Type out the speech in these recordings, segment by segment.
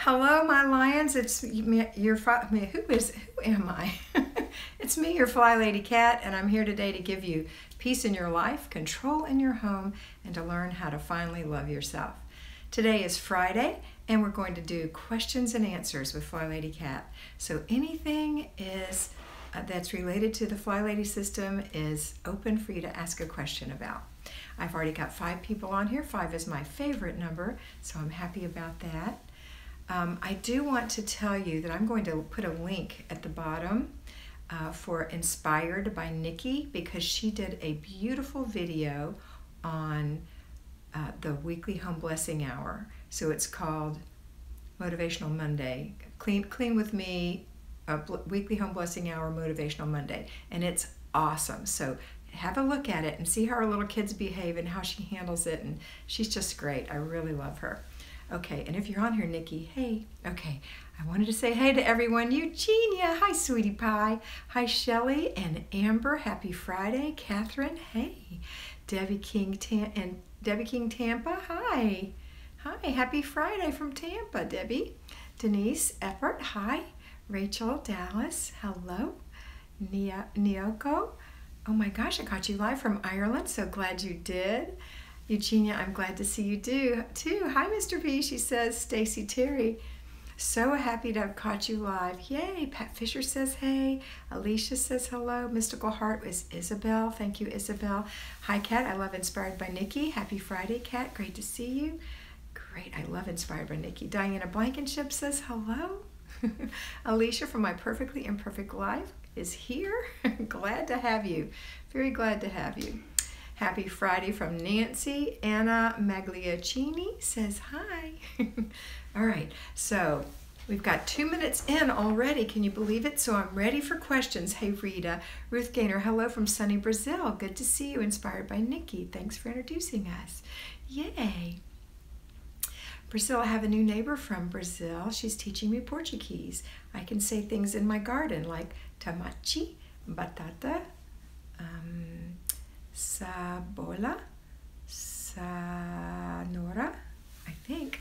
Hello, my lions. It's me, who am I? It's me, your Flylady Kat, and I'm here today to give you peace in your life, control in your home, and to learn how to finally love yourself. Today is Friday, and we're going to do questions and answers with Flylady Kat. So anything is that's related to the Flylady system is open for you to ask a question about. I've already got 5 people on here. 5 is my favorite number, so I'm happy about that. I do want to tell you that I'm going to put a link at the bottom for Inspired by Nikki, because she did a beautiful video on the weekly home blessing hour. So it's called Motivational Monday, Clean with Me, weekly home blessing hour, Motivational Monday, and it's awesome. So have a look at it and see how our little kids behave and how she handles it, and she's just great. I really love her. Okay, and if you're on here, Nikki, hey. Okay, I wanted to say hey to everyone. Eugenia, hi, sweetie pie. Hi, Shelly and Amber, happy Friday. Catherine, hey. Debbie King Tampa, hi. Hi, happy Friday from Tampa, Debbie. Denise Eppert, hi. Rachel Dallas, hello. Nyoko, oh my gosh, I caught you live from Ireland, so glad you did. Eugenia, I'm glad to see you too. Hi, Mr. B, she says. Stacy Terry, so happy to have caught you live. Yay. Pat Fisher says hey. Alicia says hello. Mystical Heart is Isabel. Thank you, Isabel. Hi, Kat. I love Inspired by Nikki. Happy Friday, Kat. Great to see you. Great. I love Inspired by Nikki. Diana Blankenship says hello. Alicia from My Perfectly Imperfect Life is here. Glad to have you. Very glad to have you. Happy Friday from Nancy. Anna Magliacini says hi. All right, so we've got 2 minutes in already. Can you believe it? So I'm ready for questions. Hey, Rita. Ruth Gaynor, hello from sunny Brazil. Good to see you. Inspired by Nikki. Thanks for introducing us. Yay. Brazil, I have a new neighbor from Brazil. She's teaching me Portuguese. I can say things in my garden like tomate, batata, cebola, cenoura, I think.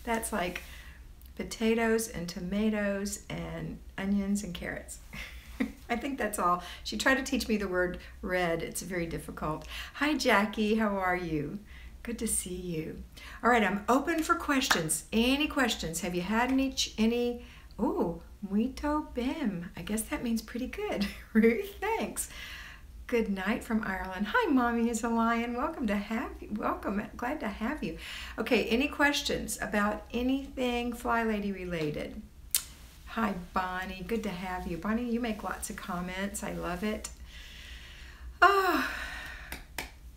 That's like potatoes and tomatoes and onions and carrots. I think that's all. She tried to teach me the word red. It's very difficult. Hi, Jackie. How are you? Good to see you. All right, I'm open for questions. Any questions? Have you had any? Oh, muito bem. I guess that means pretty good. Ruth, thanks. Good night from Ireland. Hi, Mommy is a Lion. Welcome to have you. Welcome. Glad to have you. Okay, any questions about anything Flylady related? Hi, Bonnie. Good to have you. Bonnie, you make lots of comments. I love it. Oh,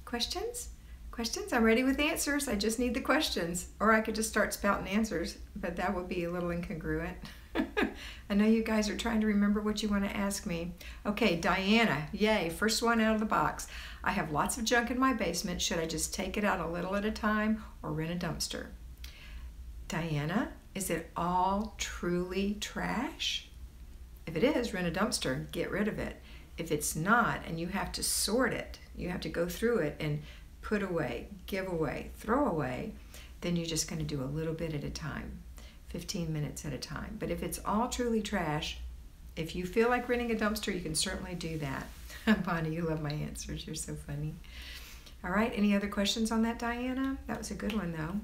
questions? Questions? I'm ready with answers. I just need the questions. Or I could just start spouting answers, but that would be a little incongruent. I know you guys are trying to remember what you want to ask me. Okay, Diana, yay, first one out of the box. I have lots of junk in my basement. Should I just take it out a little at a time or rent a dumpster? Diana, is it all truly trash? If it is, rent a dumpster, get rid of it. If it's not, and you have to sort it, you have to go through it and put away, give away, throw away, then you're just going to do a little bit at a time. 15 minutes at a time. But if it's all truly trash, if you feel like renting a dumpster, you can certainly do that. Bonnie, you love my answers. You're so funny. All right, any other questions on that, Diana? That was a good one, though.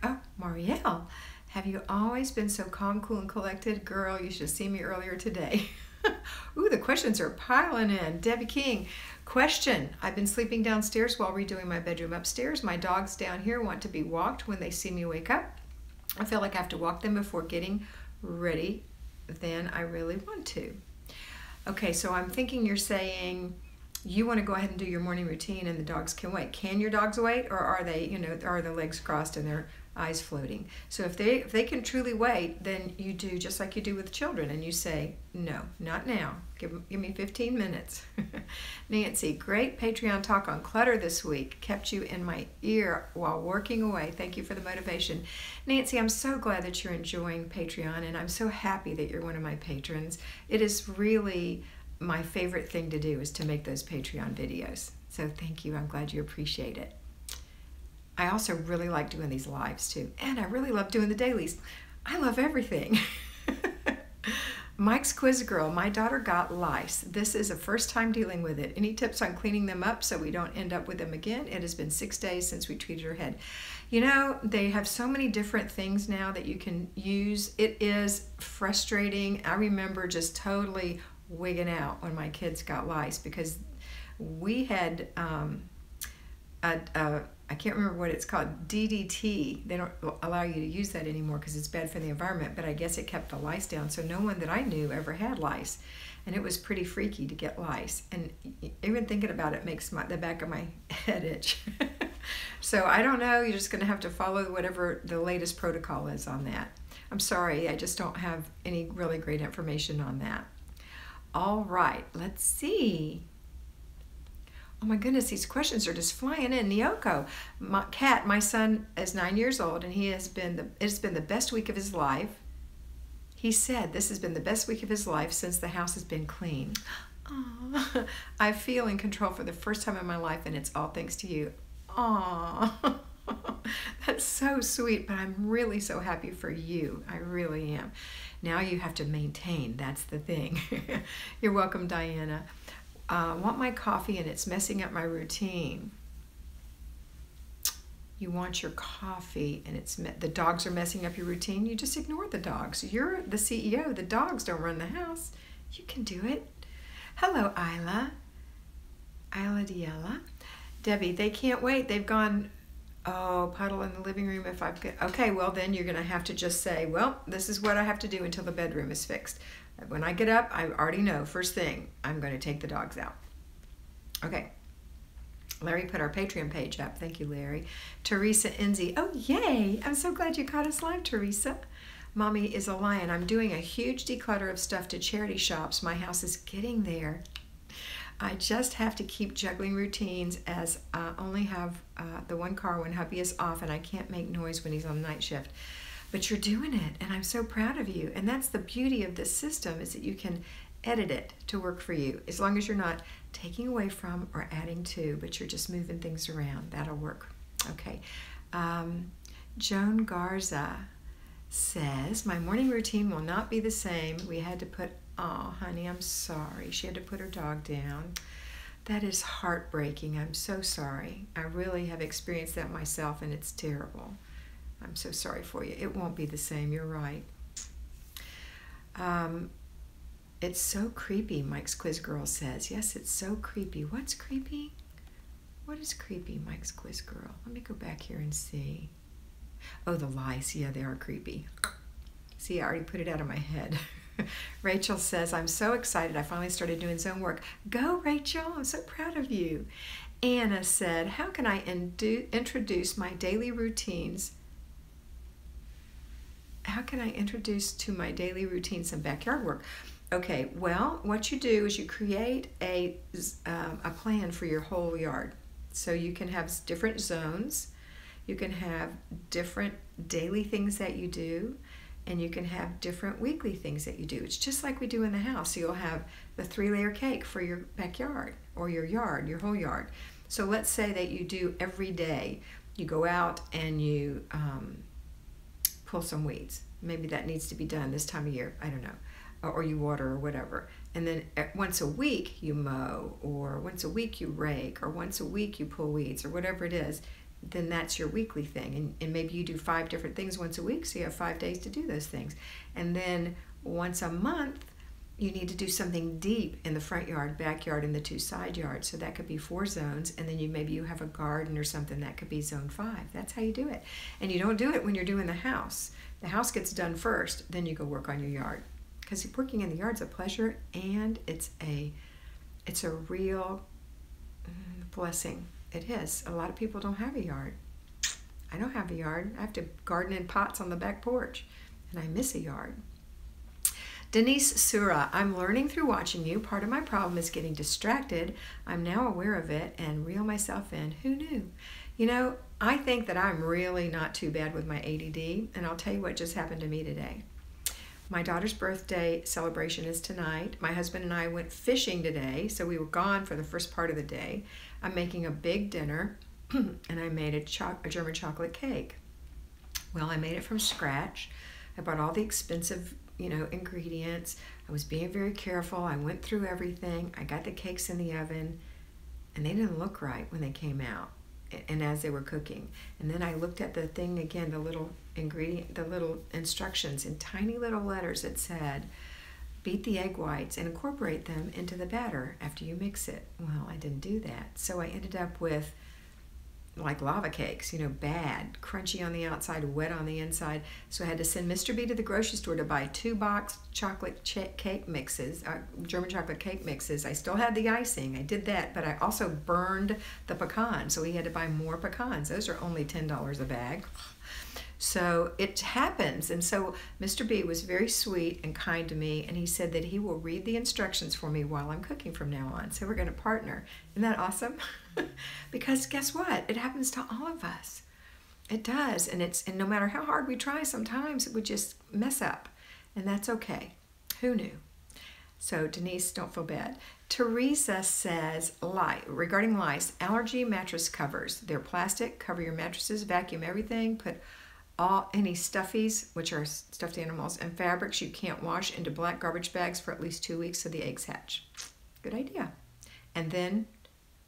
Oh, Marielle, have you always been so calm, cool, and collected? Girl, you should have seen me earlier today. Ooh, the questions are piling in. Debbie King, question. I've been sleeping downstairs while redoing my bedroom upstairs. My dogs down here want to be walked when they see me wake up. I feel like I have to walk them before getting ready. Then I really want to. Okay, so I'm thinking you're saying you want to go ahead and do your morning routine and the dogs can wait. Can your dogs wait, or are they, are their legs crossed and their eyes floating? So if they can truly wait, then you do just like you do with children, and you say, no, not now. Give me 15 minutes. Nancy, great Patreon talk on clutter this week. Kept you in my ear while working away. Thank you for the motivation. Nancy, I'm so glad that you're enjoying Patreon, and I'm so happy that you're one of my patrons. It is really my favorite thing to do, is to make those Patreon videos. So thank you. I'm glad you appreciate it. I also really like doing these lives too. And I really love doing the dailies. I love everything. Mike's Quiz Girl, my daughter got lice. This is a first time dealing with it. Any tips on cleaning them up so we don't end up with them again? It has been 6 days since we treated her head. You know, they have so many different things now that you can use. It is frustrating. I remember just totally wigging out when my kids got lice because we had I can't remember what it's called, DDT. They don't allow you to use that anymore because it's bad for the environment, but I guess it kept the lice down. So no one that I knew ever had lice. And it was pretty freaky to get lice. And even thinking about it makes the back of my head itch. So I don't know, you're just gonna have to follow whatever the latest protocol is on that. I'm sorry, I just don't have any really great information on that. All right, let's see. Oh my goodness, these questions are just flying in. Nyoko, Kat, my son is 9 years old, and it's been the best week of his life. He said this has been the best week of his life since the house has been clean. Aww. I feel in control for the first time in my life, and it's all thanks to you. Aww. That's so sweet, but I'm really so happy for you. I really am. Now you have to maintain. That's the thing. You're welcome, Diana. Want my coffee and it's messing up my routine. You want your coffee and the dogs are messing up your routine. You just ignore the dogs. You're the CEO. The dogs don't run the house. You can do it. Hello, Isla. Isla Diella. Debbie, they can't wait. They've gone, oh, puddle in the living room if I've got, okay, well then you're gonna have to just say, well, this is what I have to do until the bedroom is fixed. When I get up, I already know, first thing, I'm going to take the dogs out. Okay. Larry put our Patreon page up. Thank you, Larry. Teresa Enzi. Oh, yay. I'm so glad you caught us live, Teresa. Mommy is a lion. I'm doing a huge declutter of stuff to charity shops. My house is getting there. I just have to keep juggling routines as I only have the one car when hubby is off and I can't make noise when he's on night shift. But you're doing it, and I'm so proud of you. And that's the beauty of this system, is that you can edit it to work for you, as long as you're not taking away from or adding to, but you're just moving things around. That'll work. Okay. Joan Garza says, my morning routine will not be the same. We had to put, oh, honey, I'm sorry. She had to put her dog down. That is heartbreaking. I'm so sorry. I really have experienced that myself, and it's terrible. I'm so sorry for you. It won't be the same. You're right. It's so creepy, Mike's Quiz Girl says. Yes, it's so creepy. What's creepy? What is creepy, Mike's Quiz Girl? Let me go back here and see. Oh, the lice. Yeah, they are creepy. See, I already put it out of my head. Rachel says, I'm so excited. I finally started doing zone work. Go, Rachel. I'm so proud of you. Anna said, how can I introduce my daily routines? How can I introduce to my daily routine some backyard work? Okay, well, what you do is you create a plan for your whole yard. So you can have different zones, you can have different daily things that you do, and you can have different weekly things that you do. It's just like we do in the house. So you'll have the 3-layer cake for your backyard or your yard, your whole yard. So let's say that you do every day. You go out and you pull some weeds. Maybe that needs to be done this time of year. I don't know. Or you water or whatever. And then once a week you mow, or once a week you rake, or once a week you pull weeds, or whatever it is. Then that's your weekly thing. And maybe you do 5 different things once a week, so you have 5 days to do those things. And then once a month, you need to do something deep in the front yard, backyard, and the 2 side yards. So that could be 4 zones, and then maybe you have a garden or something that could be zone 5. That's how you do it. And you don't do it when you're doing the house. The house gets done first, then you go work on your yard. Because working in the yard's a pleasure, and it's a real blessing. It is. A lot of people don't have a yard. I don't have a yard. I have to garden in pots on the back porch, and I miss a yard. Denise Sura, I'm learning through watching you. Part of my problem is getting distracted. I'm now aware of it and reel myself in. Who knew? You know, I think that I'm really not too bad with my ADD, and I'll tell you what just happened to me today. My daughter's birthday celebration is tonight. My husband and I went fishing today, so we were gone for the first part of the day. I'm making a big dinner. and I made a German chocolate cake. Well, I made it from scratch. I bought all the expensive, ingredients. I was being very careful. I went through everything. I got the cakes in the oven, and they didn't look right when they came out and as they were cooking. And then I looked at the thing again, the little instructions in tiny little letters that said, beat the egg whites and incorporate them into the batter after you mix it. Well, I didn't do that. So I ended up with like lava cakes, bad, crunchy on the outside, wet on the inside. So I had to send Mr. B to the grocery store to buy 2-box chocolate cake mixes, German chocolate cake mixes. I still had the icing. I did that, but I also burned the pecans, so he had to buy more pecans. Those are only $10 a bag. So it happens. And so Mr. B was very sweet and kind to me, and he said that he will read the instructions for me while I'm cooking from now on. So we're going to partner. Isn't that awesome? Because guess what? It happens to all of us. It does. And no matter how hard we try, sometimes it would just mess up. And that's okay. Who knew? So Denise, don't feel bad. Teresa says, regarding lice, allergy mattress covers. They're plastic, cover your mattresses, vacuum everything, put any stuffies, which are stuffed animals, and fabrics you can't wash into black garbage bags for at least 2 weeks so the eggs hatch. Good idea. And then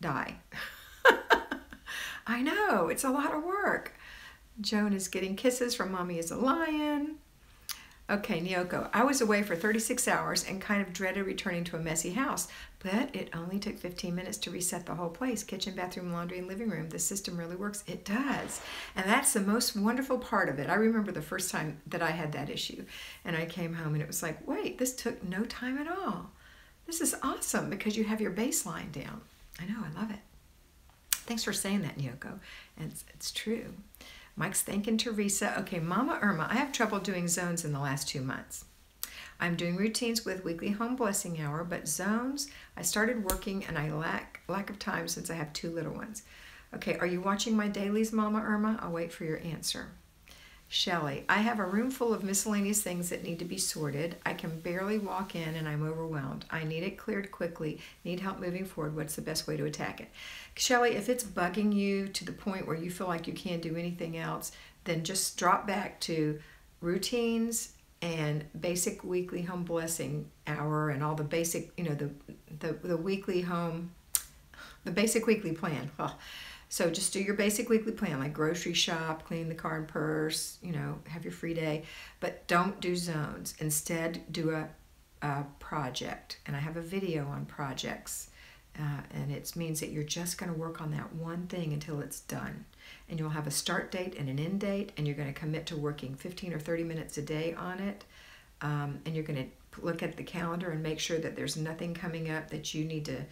die. I know, it's a lot of work. Joan is getting kisses from Mommy is a Lion. Okay, Nyoko, I was away for 36 hours and kind of dreaded returning to a messy house, but it only took 15 minutes to reset the whole place. Kitchen, bathroom, laundry, and living room. The system really works. It does. And that's the most wonderful part of it. I remember the first time that I had that issue, and I came home and it was like, wait, this took no time at all. This is awesome because you have your baseline down. I know, I love it. Thanks for saying that, Nyoko. And it's true. Mike's thanking Teresa. Okay, Mama Irma, I have trouble doing zones in the last 2 months. I'm doing routines with weekly home blessing hour, but zones, I started working and I lack of time since I have 2 little ones. Okay, are you watching my dailies, Mama Irma? I'll wait for your answer. Shelley, I have a room full of miscellaneous things that need to be sorted. I can barely walk in and I'm overwhelmed. I need it cleared quickly. Need help moving forward. What's the best way to attack it? Shelley, if it's bugging you to the point where you feel like you can't do anything else, then just drop back to routines and basic weekly home blessing hour and all the basic, the weekly home, the basic weekly plan. Oh. So just do your basic weekly plan, like grocery shop, clean the car and purse, have your free day, but don't do zones. Instead, do a project. And I have a video on projects. And it means that you're just going to work on that one thing until it's done. And you'll have a start date and an end date, and you're going to commit to working 15 or 30 minutes a day on it. And you're going to look at the calendar and make sure that there's nothing coming up that you need to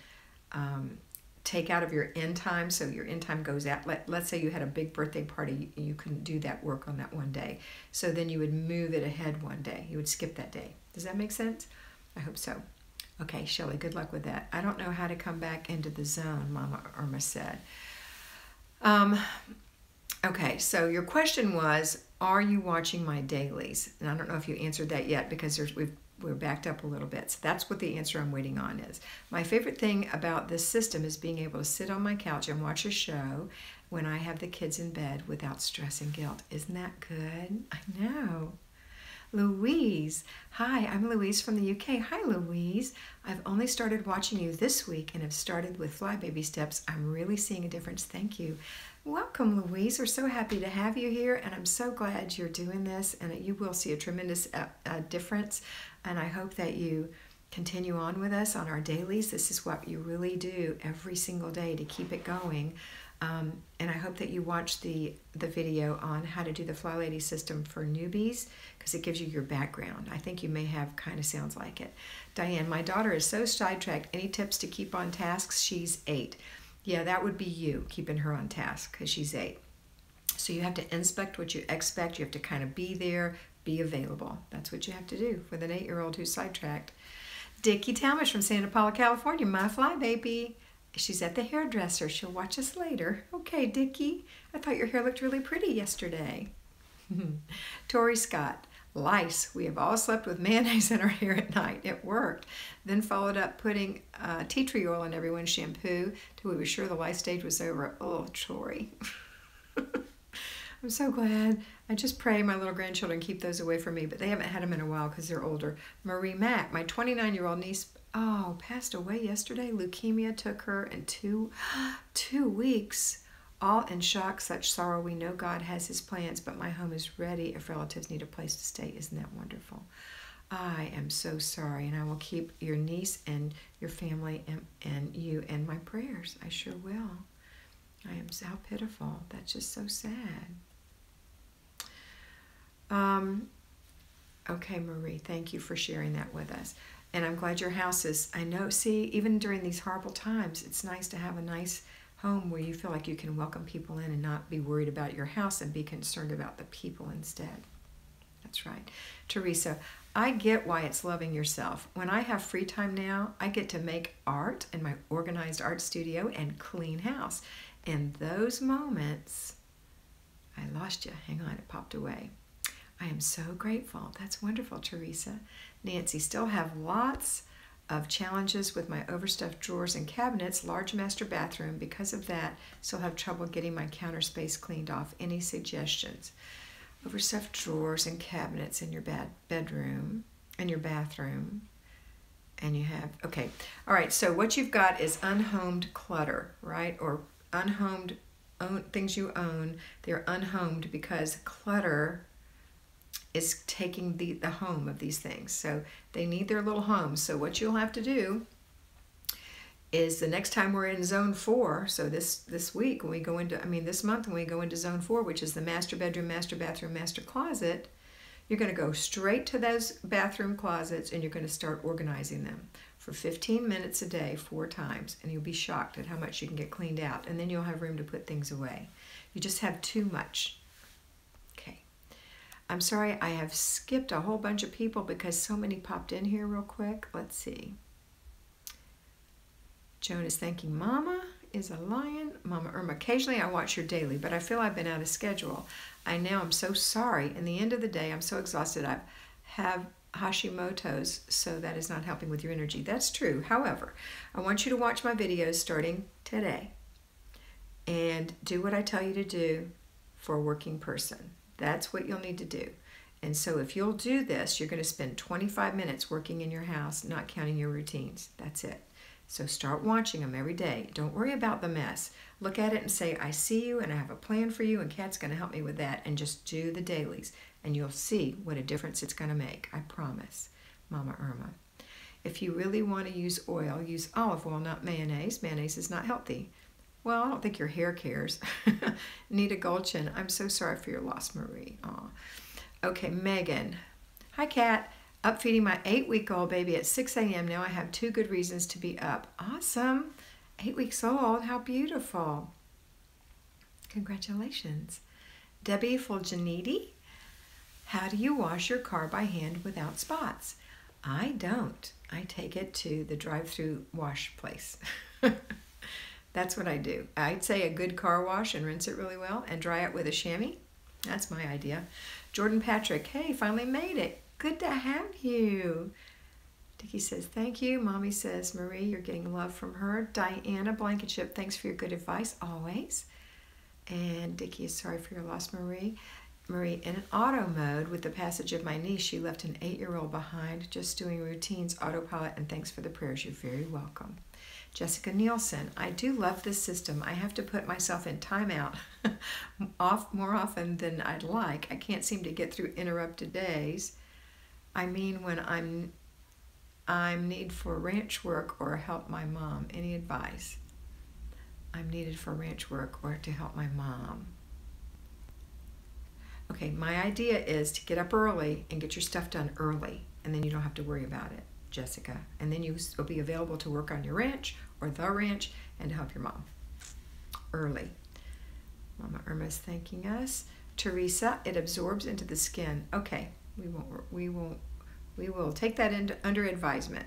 take out of your end time, so your end time goes out. Let's say you had a big birthday party, you couldn't do that work on that one day. So then you would move it ahead one day. You would skip that day. Does that make sense? I hope so. Okay, Shelley, good luck with that. I don't know how to come back into the zone, Mama Irma said. Okay, so your question was, are you watching my dailies? And I don't know if you answered that yet because we're backed up a little bit. So that's what the answer I'm waiting on is. My favorite thing about this system is being able to sit on my couch and watch a show when I have the kids in bed without stress and guilt. Isn't that good? I know. Louise. Hi, I'm Louise from the UK. Hi, Louise. I've only started watching you this week and have started with Fly Baby Steps. I'm really seeing a difference. Thank you. Welcome, Louise. We're so happy to have you here, and I'm so glad you're doing this, and you will see a tremendous difference, and I hope that you continue on with us on our dailies. This is what you really do every single day to keep it going, and I hope that you watch the video on how to do the Flylady system for newbies, because it gives you your background. I think you may have, kind of sounds like it. Diane, my daughter is so sidetracked. Any tips to keep on tasks? She's 8. Yeah, that would be you, keeping her on task, because she's 8. So you have to inspect what you expect. You have to kind of be there, be available. That's what you have to do with an 8-year-old who's sidetracked. Dickie Talmadge from Santa Paula, California, my fly baby. She's at the hairdresser. She'll watch us later. Okay, Dickie, I thought your hair looked really pretty yesterday. Tori Scott, Lice. We have all slept with mayonnaise in our hair at night. It worked. Then followed up putting tea tree oil in everyone's shampoo till we were sure the lice stage was over. Oh, Tori. I'm so glad. I just pray my little grandchildren keep those away from me, but they haven't had them in a while because they're older. Marie Mack, my 29-year-old niece, passed away yesterday. Leukemia took her in 2 weeks. All in shock, such sorrow. We know God has his plans, but my home is ready if relatives need a place to stay. Isn't that wonderful? I am so sorry, and I will keep your niece and your family and you in my prayers. I sure will. I am so pitiful. That's just so sad. Okay, Marie, thank you for sharing that with us. And I'm glad your house is, I know, see, even during these horrible times, it's nice to have a nice home where you feel like you can welcome people in and not be worried about your house and be concerned about the people instead. That's right. Teresa, I get why it's loving yourself. When I have free time now, I get to make art in my organized art studio and clean house. In those moments, I lost you. Hang on, it popped away. I am so grateful. That's wonderful, Teresa. Nancy, still have lots of challenges with my overstuffed drawers and cabinets, large master bathroom. Because of that, still have trouble getting my counter space cleaned off. Any suggestions? Overstuffed drawers and cabinets in your bedroom and your bathroom. And you have, okay. All right, so what you've got is unhomed clutter, right? Or unhomed things you own. They're unhomed because clutter is taking the home of these things. So they need their little homes. So what you'll have to do is the next time we're in zone 4, so this week when we go into, this month when we go into zone 4, which is the master bedroom, master bathroom, master closet, you're going to go straight to those bathroom closets and you're going to start organizing them for 15 minutes a day, 4 times, and you'll be shocked at how much you can get cleaned out. And then you'll have room to put things away. You just have too much. I'm sorry, I have skipped a whole bunch of people because so many popped in here real quick. Let's see. Joan is thanking Mama is a lion. Mama Irma, occasionally I watch your daily, but I feel I've been out of schedule. I know, I'm so sorry. In the end of the day, I'm so exhausted. I have Hashimoto's, so that is not helping with your energy. That's true. However, I want you to watch my videos starting today and do what I tell you to do for a working person. That's what you'll need to do. And so if you'll do this, you're going to spend 25 minutes working in your house, not counting your routines. That's it. So start watching them every day. Don't worry about the mess. Look at it and say, I see you and I have a plan for you and Kat's going to help me with that. And just do the dailies and you'll see what a difference it's going to make. I promise. Mama Irma. If you really want to use oil, use olive oil, not mayonnaise. Mayonnaise is not healthy. Well, I don't think your hair cares. Nita Gulchin, I'm so sorry for your loss, Marie. Aw. Okay, Megan. Hi, Kat. Up feeding my 8-week-old baby at 6 a.m. Now I have 2 good reasons to be up. Awesome. 8 weeks old. How beautiful. Congratulations. Debbie Fulginiti. How do you wash your car by hand without spots? I don't. I take it to the drive-through wash place. That's what I do. I'd say a good car wash and rinse it really well and dry it with a chamois. That's my idea. Jordan Patrick, hey, finally made it. Good to have you. Dickie says, thank you. Mommy says, Marie, you're getting love from her. Diana Blankenship, thanks for your good advice, always. And Dickie is sorry for your loss, Marie. Marie, in an auto mode with the passage of my niece, she left an 8-year-old behind, just doing routines, autopilot, and thanks for the prayers. You're very welcome. Jessica Nielsen, I do love this system. I have to put myself in timeout more often than I'd like. I can't seem to get through interrupted days. I mean when I'm need for ranch work or help my mom. Any advice? I'm needed for ranch work or to help my mom. Okay, my idea is to get up early and get your stuff done early, and then you don't have to worry about it, Jessica. And then you will be available to work on your ranch or the ranch and to help your mom early. Mama Irma's thanking us. Teresa, it absorbs into the skin. Okay, we will take that under advisement.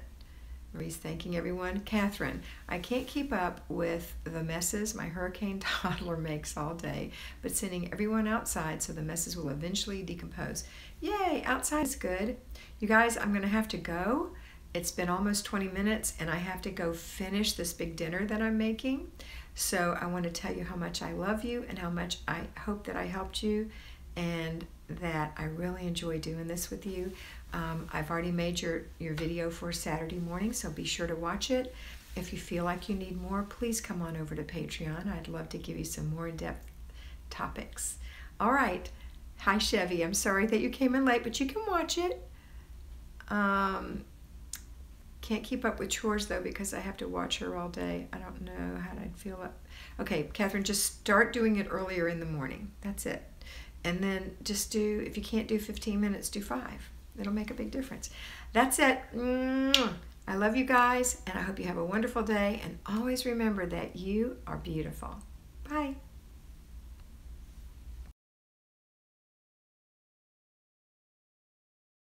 Marie's thanking everyone. Catherine, I can't keep up with the messes my hurricane toddler makes all day, but sending everyone outside so the messes will eventually decompose. Yay, outside is good. You guys, I'm going to have to go. It's been almost 20 minutes and I have to go finish this big dinner that I'm making. So I want to tell you how much I love you and how much I hope that I helped you and that I really enjoy doing this with you. I've already made your video for Saturday morning, so be sure to watch it. If you feel like you need more, please come on over to Patreon. I'd love to give you some more in-depth topics. All right. Hi, Chevy. I'm sorry that you came in late, but you can watch it. Can't keep up with chores, though, because I have to watch her all day. I don't know how I'd feel up. Okay, Catherine, just start doing it earlier in the morning. That's it. And then just do, if you can't do 15 minutes, do 5. It'll make a big difference. That's it. I love you guys, and I hope you have a wonderful day. And always remember that you are beautiful. Bye.